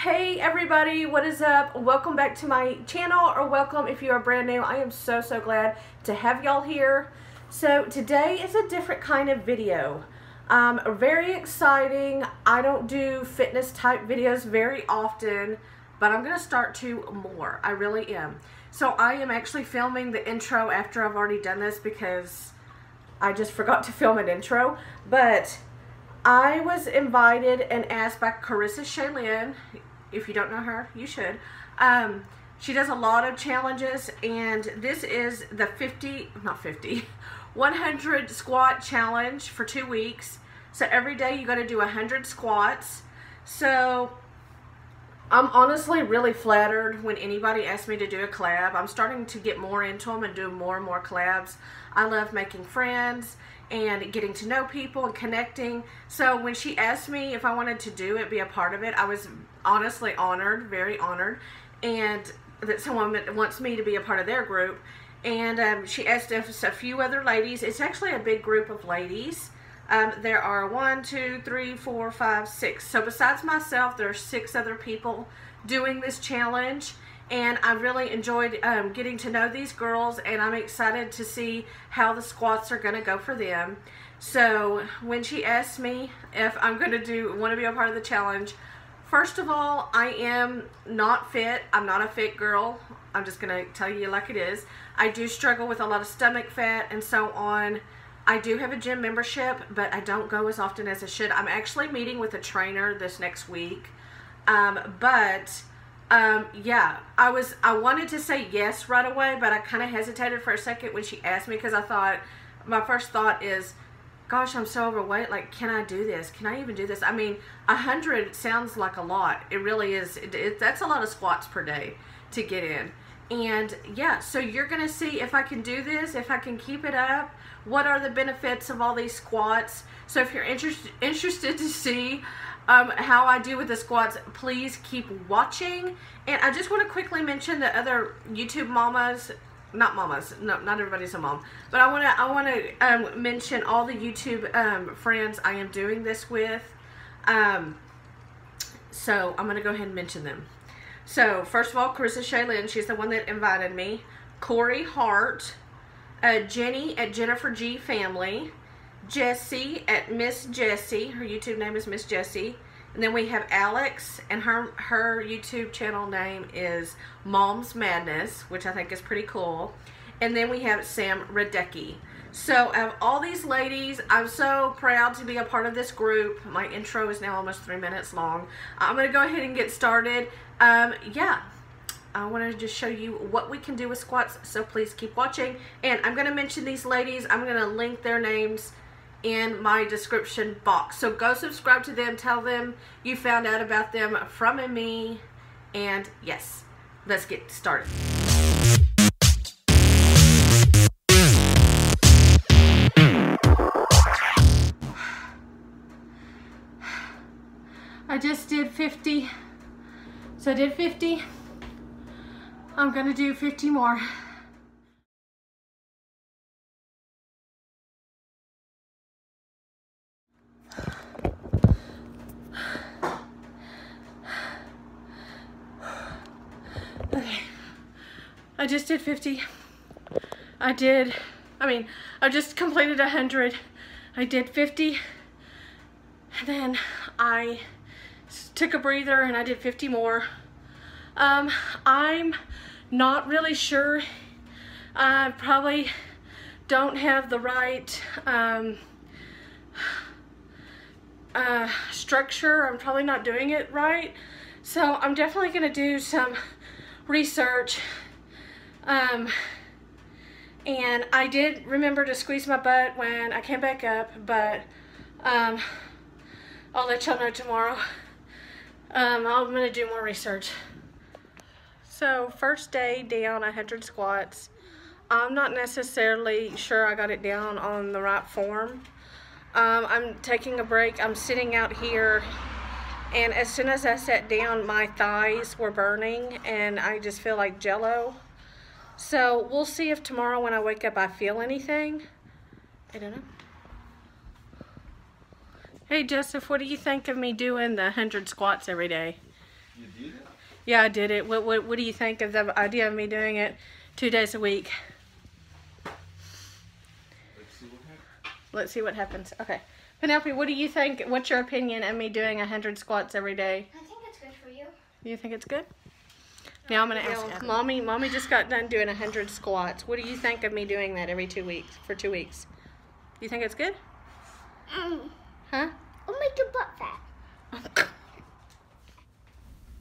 Hey everybody, what is up? Welcome back to my channel, or welcome if you are brand new. I am so glad to have y'all here. So today is a different kind of video. Very exciting. I don't do fitness type videos very often, but I'm going to start to more. I really am. So I am actually filming the intro after I've already done this because I just forgot to film an intro. But I was invited and asked by Carissa Shaylin. If you don't know her, you should. She does a lot of challenges, and this is the 100 squat challenge for 2 weeks. So every day you got to do 100 squats. So I'm honestly really flattered when anybody asks me to do a collab. I'm starting to get more into them and do more and more collabs. I love making friends and getting to know people and connecting. So when she asked me if I wanted to do it, be a part of it, I was honestly honored, very honored, and that someone wants me to be a part of their group. And she asked if a few other ladies. It's actually a big group of ladies. There are 1, 2, 3, 4, 5, 6. So besides myself, there are 6 other people doing this challenge. And I really enjoyed getting to know these girls, and I'm excited to see how the squats are going to go for them. So when she asked me if I'm going to want to be a part of the challenge, first of all, I am not fit. I'm not a fit girl. I'm just going to tell you like it is. I do struggle with a lot of stomach fat and so on. I do have a gym membership, but I don't go as often as I should. I'm actually meeting with a trainer this next week. Yeah, I wanted to say yes right away, but I kind of hesitated for a second when she asked me, because I thought, my first thought is, gosh, I'm so overweight. Like, can I do this? Can I even do this? I mean, 100 sounds like a lot. It really is. That's a lot of squats per day to get in. And yeah, so you're going to see if I can do this, if I can keep it up, what are the benefits of all these squats. So if you're interested to see how I do with the squats, please keep watching. And I just want to quickly mention the other YouTube mamas, not mamas, no, not everybody's a mom, but I want to mention all the YouTube friends I am doing this with. So I'm going to go ahead and mention them. So first of all, Carissa Shaylin, she's the one that invited me. Corey Hart, Jenny at Jennifer G Family, Jessie at Miss Jessie. Her YouTube name is Miss Jessie. And then we have Alex, and her YouTube channel name is Mom's Madness, which I think is pretty cool. And then we have Sam Radecki. So of all these ladies, I'm so proud to be a part of this group. My intro is now almost 3 minutes long. I'm going to go ahead and get started. Yeah, I want to just show you what we can do with squats, so please keep watching. And I'm going to mention these ladies. I'm going to link their names in my description box. So go subscribe to them, tell them you found out about them from me, and yes, let's get started. I just did 50. So I did 50. I'm gonna do 50 more. Okay, I just did 50. I just completed 100. I did 50, and then I took a breather and I did 50 more. I'm not really sure. I probably don't have the right structure. I'm probably not doing it right. So I'm definitely going to do some research. And I did remember to squeeze my butt when I came back up, but I'll let y'all know tomorrow. I'm going to do more research. So first day down 100 squats. I'm not necessarily sure I got it down on the right form. I'm taking a break. I'm sitting out here, and as soon as I sat down, my thighs were burning and I just feel like jello. So we'll see if tomorrow when I wake up I feel anything. I don't know. Hey Joseph, what do you think of me doing the 100 squats every day? You did it? Yeah, I did it. What do you think of the idea of me doing it 2 days a week? Let's see what happens. Let's see what happens. Okay. Penelope, what do you think? What's your opinion of me doing 100 squats every day? I think it's good for you. You think it's good? Now I'm going to ask Adam. Mommy just got done doing 100 squats. What do you think of me doing that every 2 weeks, for 2 weeks? You think it's good? Huh? It'll make your butt fat.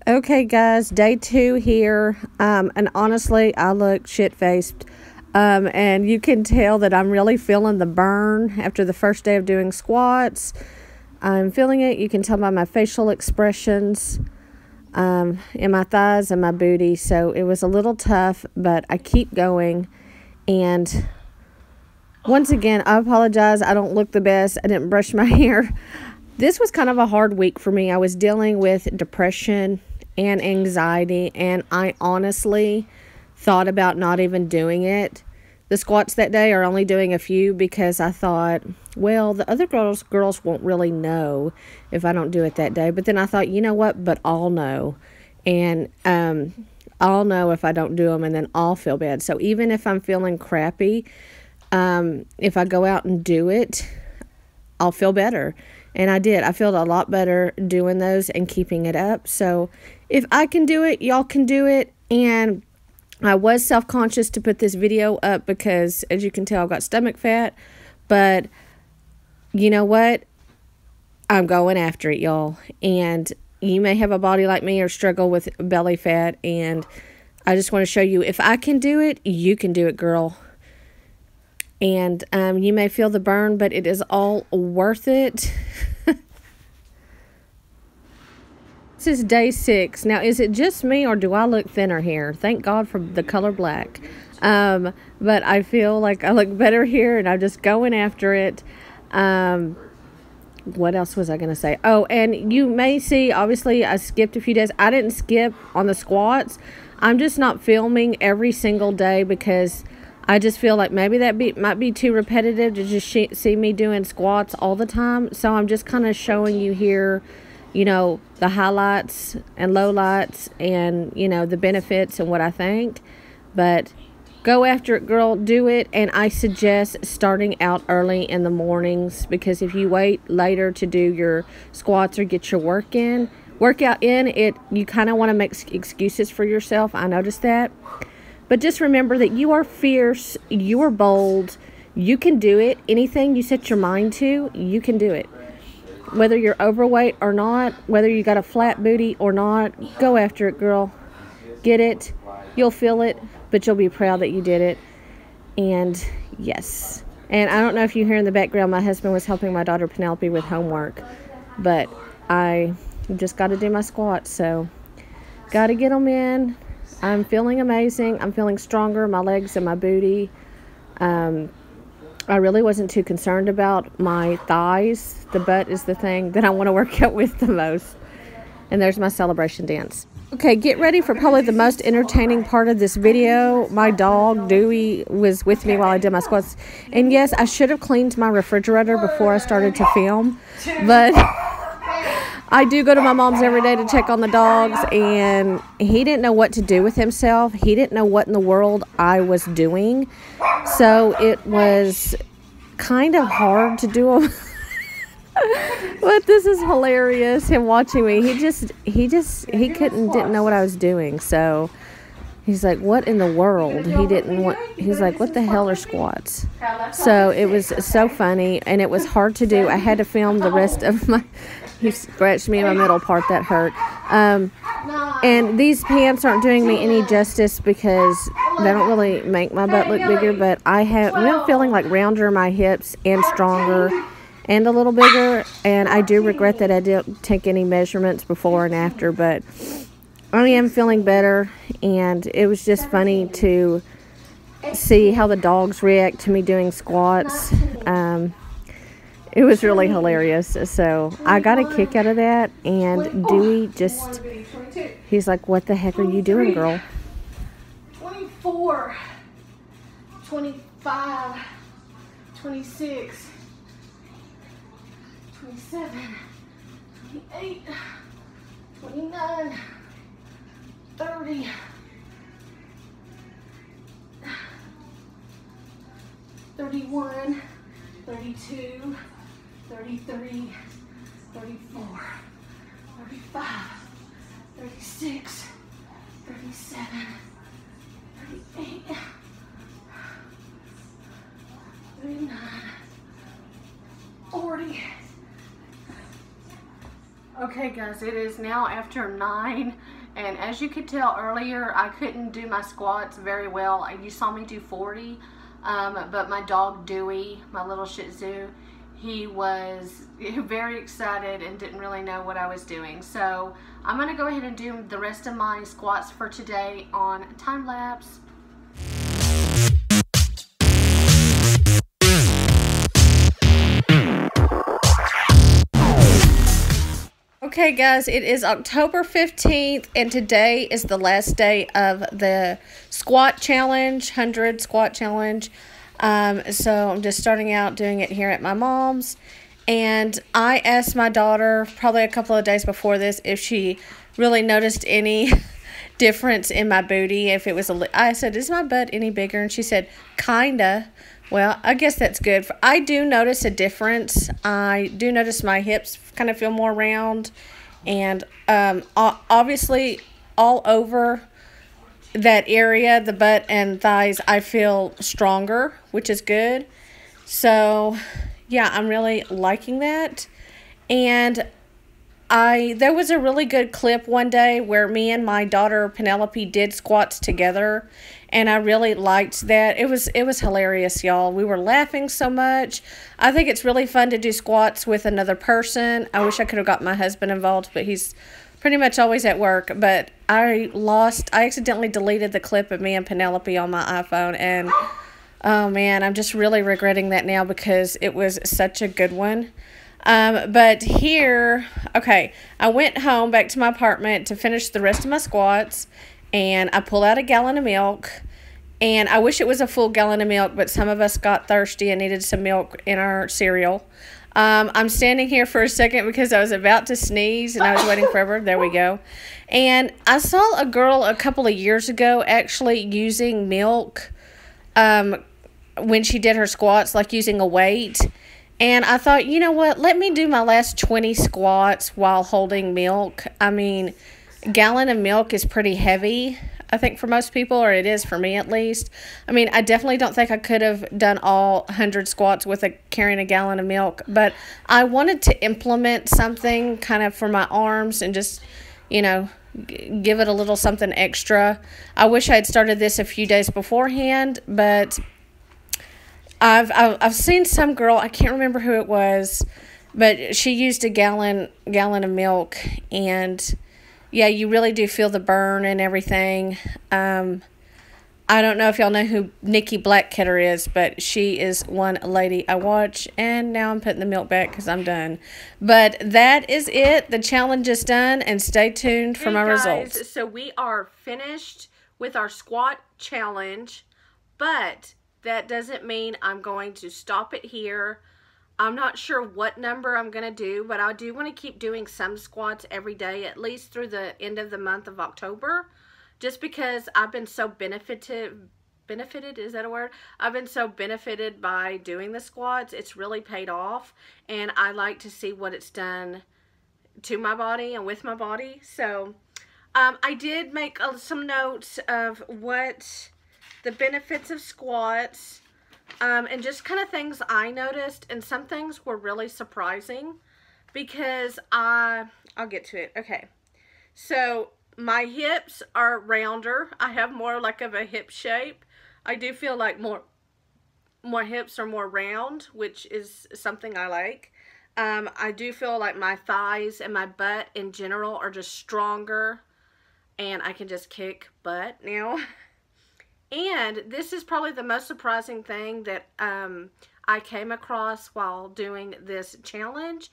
Okay, guys, day 2 here. And honestly, I look shit-faced. And you can tell that I'm really feeling the burn after the first day of doing squats. I'm feeling it. You can tell by my facial expressions, in my thighs and my booty. So it was a little tough, but I keep going. And once again, I apologize. I don't look the best. I didn't brush my hair. This was kind of a hard week for me. I was dealing with depression and anxiety, and I honestly thought about not even doing it. The squats that day are only doing a few because I thought, well, the other girls won't really know if I don't do it that day. But then I thought, you know what? But I'll know. And I'll know if I don't do them, and then I'll feel bad. So even if I'm feeling crappy, if I go out and do it, I'll feel better. And I did. I felt a lot better doing those and keeping it up. So if I can do it, y'all can do it. And I was self-conscious to put this video up because, as you can tell, I've got stomach fat. But you know what? I'm going after it, y'all. And you may have a body like me or struggle with belly fat. And I just want to show you, if I can do it, you can do it, girl. And you may feel the burn, but it is all worth it. This is day 6. Now, is it just me or do I look thinner here? Thank God for the color black. But I feel like I look better here, and I'm just going after it. What else was I going to say? Oh, and you may see, obviously, I skipped a few days. I didn't skip on the squats. I'm just not filming every single day because I just feel like maybe that might be too repetitive to just see me doing squats all the time. So I'm just kind of showing you here, you know, the highlights and lowlights and, you know, the benefits and what I think. But go after it, girl. Do it. And I suggest starting out early in the mornings, because if you wait later to do your squats or get your workout in, you kind of want to make excuses for yourself. I noticed that. But just remember that you are fierce, you are bold, you can do it. Anything you set your mind to, you can do it. Whether you're overweight or not, whether you got a flat booty or not, go after it, girl. Get it. You'll feel it, but you'll be proud that you did it. And yes. And I don't know if you hear in the background, my husband was helping my daughter Penelope with homework. But I just got to do my squats, so got to get them in. I'm feeling amazing. I'm feeling stronger, my legs and my booty. I really wasn't too concerned about my thighs. The butt is the thing that I want to work out with the most. And there's my celebration dance. Okay, get ready for probably the most entertaining part of this video. My dog, Dewey, was with me while I did my squats. And yes, I should have cleaned my refrigerator before I started to film. But I do go to my mom's every day to check on the dogs, and he didn't know what to do with himself. He didn't know what in the world I was doing. So it was kind of hard to do them. But this is hilarious, him watching me. He didn't know what I was doing. So he's like, what in the world? He's like, what the hell are squats? So it was so funny, and it was hard to do. I had to film the rest of he scratched me in my middle part. That hurt. And these pants aren't doing me any justice because they don't really make my butt look bigger, but I'm feeling like rounder in my hips and stronger and a little bigger. And I do regret that I didn't take any measurements before and after, but I am feeling better. And it was just funny to see how the dogs react to me doing squats. It was really hilarious. So I got a kick out of that. And Dewey he's like, what the heck are you doing, girl? 24, 25, 26, 27, 28, 29, 30, 31, 32, 33, 34, 35, 36, 37, 38, 39, 40. Okay guys, it is now after 9, and as you could tell earlier, I couldn't do my squats very well. You saw me do 40, but my dog Dewey, my little Shih Tzu, he was very excited and didn't really know what I was doing. So I'm going to go ahead and do the rest of my squats for today on time lapse. Okay guys, it is October 15th and today is the last day of the squat challenge, 100 squat challenge. So I'm just starting out doing it here at my mom's, and I asked my daughter probably a couple of days before this if she really noticed any difference in my booty. If it was I said, is my butt any bigger? And she said, kinda. Well, I guess that's good. I do notice a difference. I do notice my hips kind of feel more round. And obviously all over that area, the butt and thighs, I feel stronger, which is good. So, yeah, I'm really liking that. And there was a really good clip one day where me and my daughter Penelope did squats together, and I really liked that. It was hilarious, y'all. We were laughing so much. I think it's really fun to do squats with another person. I wish I could have got my husband involved, but he's pretty much always at work. But I accidentally deleted the clip of me and Penelope on my iPhone, and oh man, I'm just really regretting that now because it was such a good one. But here, okay, I went home back to my apartment to finish the rest of my squats, and I pulled out a gallon of milk, and I wish it was a full gallon of milk, but some of us got thirsty and needed some milk in our cereal. I'm standing here for a second because I was about to sneeze and I was waiting forever. There we go. And I saw a girl a couple of years ago actually using milk, when she did her squats, like using a weight. And I thought, you know what, let me do my last 20 squats while holding milk. I mean, a gallon of milk is pretty heavy, I think, for most people, or it is for me at least. I mean, I definitely don't think I could have done all 100 squats with carrying a gallon of milk, but I wanted to implement something kind of for my arms and just, you know, give it a little something extra. I wish I had started this a few days beforehand, but I've seen some girl, I can't remember who it was, but she used a gallon of milk, and yeah, you really do feel the burn and everything. I don't know if y'all know who Nikki Blackketter is, but she is one lady I watch, and now I'm putting the milk back because I'm done. But that is it. The challenge is done, and stay tuned for my results. So we are finished with our squat challenge, but that doesn't mean I'm going to stop it here. I'm not sure what number I'm going to do, but I do want to keep doing some squats every day, at least through the end of the month of October, just because I've been so benefited, is that a word? I've been so benefited by doing the squats. It's really paid off, and I like to see what it's done to my body and with my body. So I did make some notes of what the benefits of squats, and just kind of things I noticed, and some things were really surprising because I'll get to it. Okay, so my hips are rounder. I have more like of a hip shape. I do feel like more hips are more round, which is something I like. I do feel like my thighs and my butt in general are just stronger, and I can just kick butt now. And this is probably the most surprising thing that I came across while doing this challenge.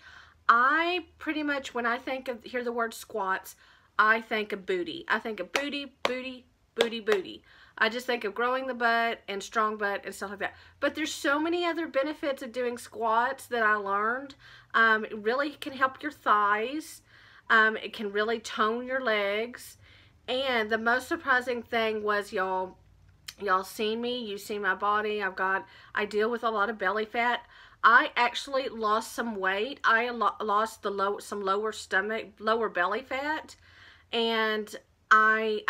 I pretty much, when I hear the word squats, I think of booty. I think of booty, booty, booty, booty. I just think of growing the butt and strong butt and stuff like that. But there's so many other benefits of doing squats that I learned. It really can help your thighs. It can really tone your legs. And the most surprising thing was, y'all seen me, you see my body. I deal with a lot of belly fat. I actually lost some weight. I lost some lower belly fat, and I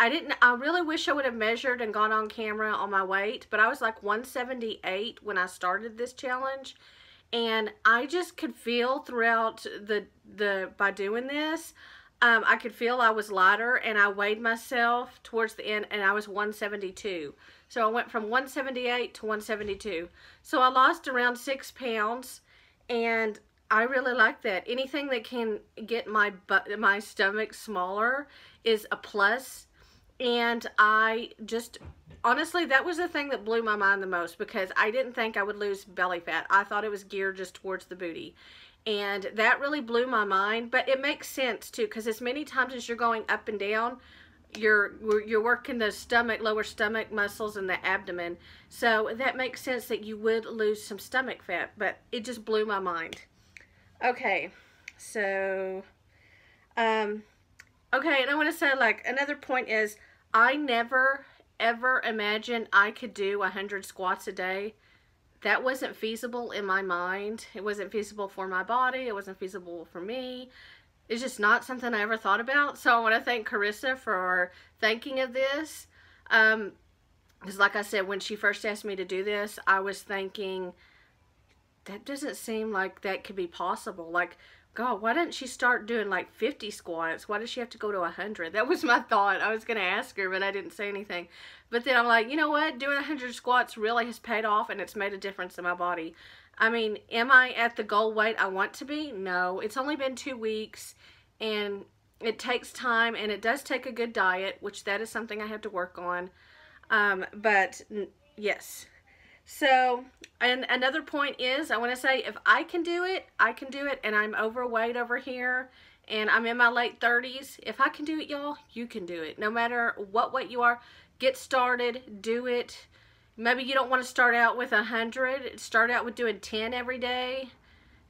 really wish I would have measured and gone on camera on my weight, but I was like 178 when I started this challenge, and I just could feel throughout by doing this, I could feel I was lighter, and I weighed myself towards the end, and I was 172. So I went from 178 to 172. So I lost around 6 pounds, and I really like that. Anything that can get my stomach smaller is a plus. And I just, honestly, that was the thing that blew my mind the most, because I didn't think I would lose belly fat. I thought it was geared just towards the booty. And that really blew my mind, but it makes sense too, because as many times as you're going up and down, you're working the lower stomach muscles and the abdomen. So that makes sense that you would lose some stomach fat, but it just blew my mind. Okay, so, okay, and I want to say, like, another point is, I never, ever imagined I could do 100 squats a day. That wasn't feasible in my mind. It wasn't feasible for my body. It wasn't feasible for me. It's just not something I ever thought about. So I want to thank Carissa for thinking of this. Because like I said, when she first asked me to do this, I was thinking, that doesn't seem like that could be possible. Like, God, why didn't she start doing like 50 squats? Why does she have to go to 100? That was my thought. I was going to ask her, but I didn't say anything. But then I'm like, you know what? Doing 100 squats really has paid off, and it's made a difference in my body. I mean, am I at the goal weight I want to be? No. It's only been 2 weeks, and it takes time, and it does take a good diet, which that is something I have to work on. But yes. So, and another point is, I want to say, if I can do it, I can do it, and I'm overweight over here, and I'm in my late 30s. If I can do it, y'all, you can do it. No matter what weight you are, get started, do it. Maybe you don't want to start out with 100. Start out with doing 10 every day,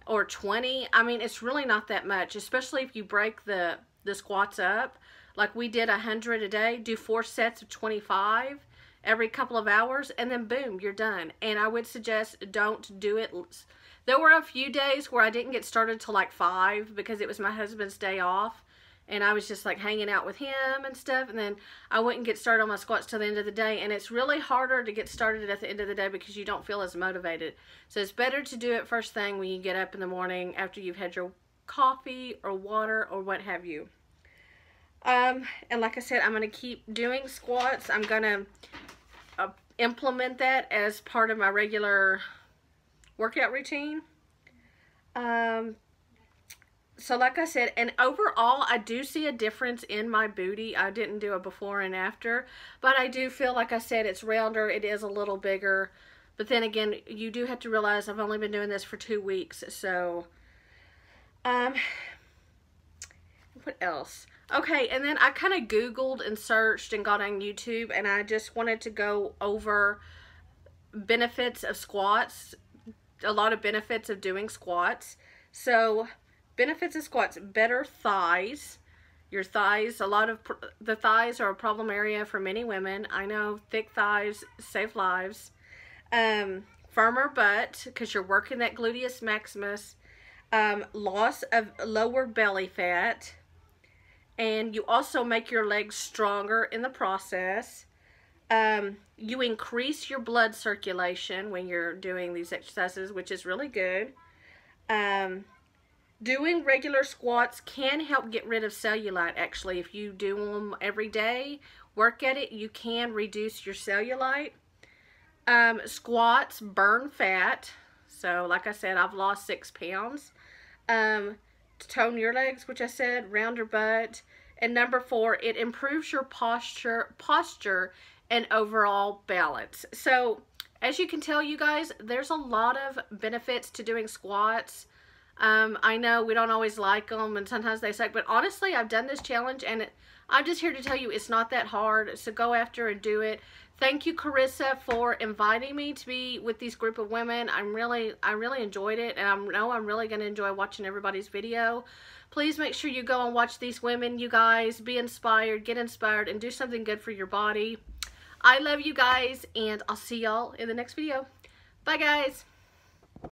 or 20. I mean, it's really not that much, especially if you break the squats up. Like we did 100 a day, do 4 sets of 25 every couple of hours, and then boom, you're done. And I would suggest don't do it. There were a few days where I didn't get started till like 5 because it was my husband's day off, and I was just like hanging out with him and stuff, and then I wouldn't get started on my squats till the end of the day. And it's really harder to get started at the end of the day because you don't feel as motivated. So it's better to do it first thing when you get up in the morning after you've had your coffee or water or what have you. And like I said, I'm going to keep doing squats. I'm going to implement that as part of my regular workout routine. So like I said, and overall, I do see a difference in my booty. I didn't do a before and after, but I do feel, like I said, it's rounder. It is a little bigger. But then again, you do have to realize I've only been doing this for 2 weeks. So, what else? Okay, and then I kind of Googled and searched and got on YouTube, and I just wanted to go over benefits of squats, a lot of benefits of doing squats. So, benefits of squats: better thighs. Your thighs, the thighs are a problem area for many women. I know thick thighs save lives. Firmer butt, because you're working that gluteus maximus. Loss of lower belly fat. And you also make your legs stronger in the process. You increase your blood circulation when you're doing these exercises, which is really good. Doing regular squats can help get rid of cellulite, actually. If you do them every day, work at it, you can reduce your cellulite. Squats burn fat. So, like I said, I've lost 6 pounds. Tone your legs, which I said, rounder butt. And number 4, it improves your posture and overall balance. So, as you can tell, you guys, there's a lot of benefits to doing squats. I know we don't always like them, and sometimes they suck, but honestly, I've done this challenge, and I'm just here to tell you it's not that hard, so go after and do it. Thank you, Carissa, for inviting me to be with this group of women. I really enjoyed it, and I know I'm really going to enjoy watching everybody's video. Please make sure you go and watch these women, you guys. Be inspired, get inspired, and do something good for your body. I love you guys, and I'll see y'all in the next video. Bye, guys.